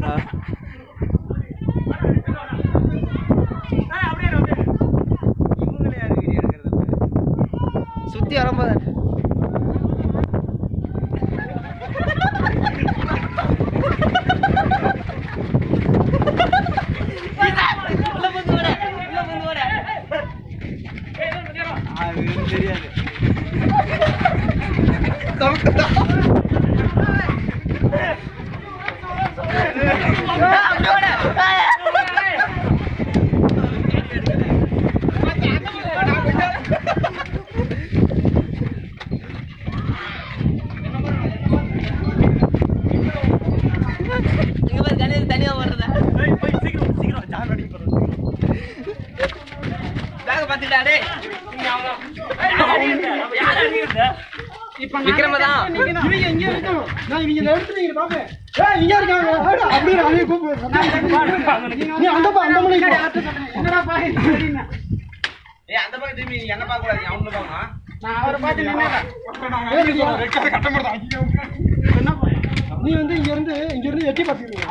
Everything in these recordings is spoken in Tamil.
போறான்டா. இவங்களே யாரு வீடியோ எடுக்கிறது? சுத்தி வரும்போது தெரியாது. தனியா வர்றத சீக்கிரம் ஜான் அடிக்க போறோம். பாத்துட்டா டேய் விக்ரமதான் இவங்க எங்க இருக்காங்க? நான் இவங்க எடுத்துறீங்க பாப்பே. ஏய் இங்க இருக்காங்க. அப்படியே அவரே கூப்பிடு. நீ அந்த மணி என்னடா பாய் சரினா? ஏய் அந்த பக்கம் திரும்பி நீ என்ன பார்க்க கூடாது. அவங்கள பாக்கணும். நான் அவரை பார்த்து நின்னடா. ரெக்கார்ட் கட்ட மாட்டேன். என்ன நீ வந்து இங்க இருந்து எட்டி பாத்துறீங்க.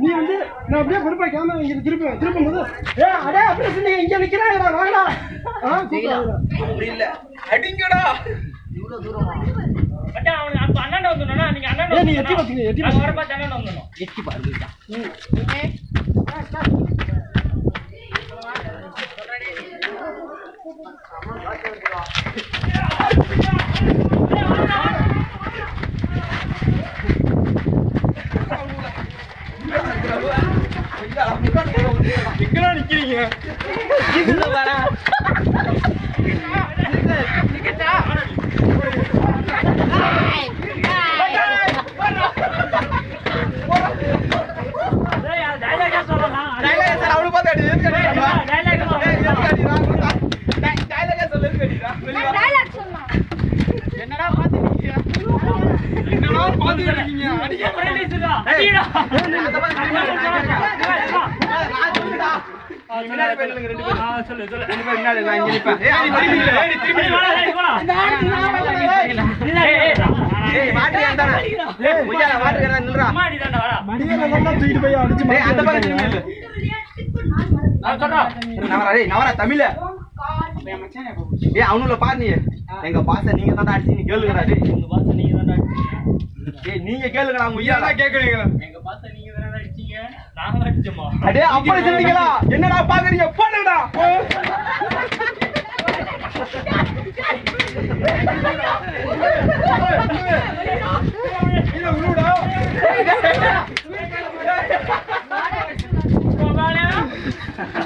நீ வந்து நான் அப்படியே பொறுப்பா கேமரா இங்க திருப்பும்போது ஏய் அடே அப்படியே சொன்னீங்க இங்க நிக்கறாங்கடா வாங்கடா. அப்படி இல்ல அடிங்கடா. இவ்வளவு தூரமா அட அவன் அந்த அண்ணன் வந்தனனா நீங்க அண்ணன் நீ எட்டி பாத்தீங்க நான் வர பார்த்து அண்ணன் வந்தனோ எட்டி பாருடா. எங்கடா நிக்கிறீங்க? இதுல வாடா. நிக்கடா. டேய் யார் டயலாக் சொல்லலாம். டயலாக் சொல்ல அவளு பாத்து அடி ஏத்துடா. டயலாக் சொல்லு. டயலாக் சொல்லு கேடிடா. டயலாக் சொல்லலாம். என்னடா பாத்துட்டீங்க? என்னடா பாத்துட்டீங்க? அடிங்க ஃப்ரெண்ட்ஸ்டா. அடிடா. அந்த முன்னாடி போயிடுங்க ரெண்டு பேரும். சொல்லு ரெண்டு பேரும் முன்னாடி நான் இங்க நிப்பேன். ஏய் திரும்பி வாடா போடா. ஏய் மாட்டி அந்தானே. ஏய் முய்யால மாட்டுறதா நில்றா. மாட்டி தான்டா வாடா. மடியில நல்லா தூக்கிட்டு போய் அடிச்சு மாட்டி. அந்த பக்கம் திரும்பி நில்லு. நான் சொல்றா. நவரா தமிழ்ல. ஏய் அவனுல பாரு நீ. எங்க பாச நீங்க தான் அடிச்சு நீ கேளுங்கடா டேய். உங்க பாச நீங்க தான் அடிச்சீங்க. ஏய் நீங்க கேளுங்கடா முய்யால கேக்குறீங்க. எங்க பாச நீங்க தான அடிச்சீங்க. நாங்க அடிச்சோமா? அடே அப்படி சொல்றீங்களா? என்னடா பாக்குறீங்க? போடுடா. இது உருடா.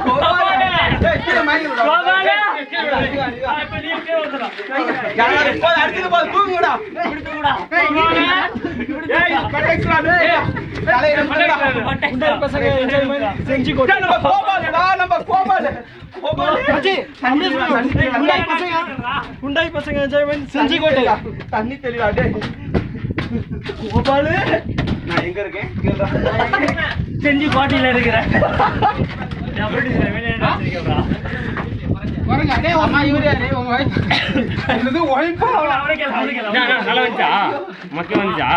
கோபாலே. ஏய் கீழ மாறிடுடா. கோபாலே. அப்ப நீ கீழ வந்துடா. யாரா போய் அடிச்சு போய் தூங்குடா. இப்படி தூங்குடா. கோபாலே. ஏய் கட்டெக்ஸ்டா டேய். தலையில போடா. உண்டை பசங்க என்ஜாய் செஞ்சு கொடு. நம்ம கோபாலேடா நம்ம கோபாலே. கோபாலே. அஜி உண்டை பசங்க என்ஜாய் செஞ்சு கொடு. தண்ணி தெளிடா டேய். கோபாலே. நான் எங்க இருக்கேன்? கேளுடா. செஞ்சு பாட்டில இருக்கறேன். அப்படி வெளியில வச்சிருக்கேன்டா. வரங்க டேய் அம்மா இவரே டேய் உங்க வைஃப். இது ஒய்ஃபா அவளே கேளு. நல்லா வந்துச்சா? மக்கள் வந்துச்சா?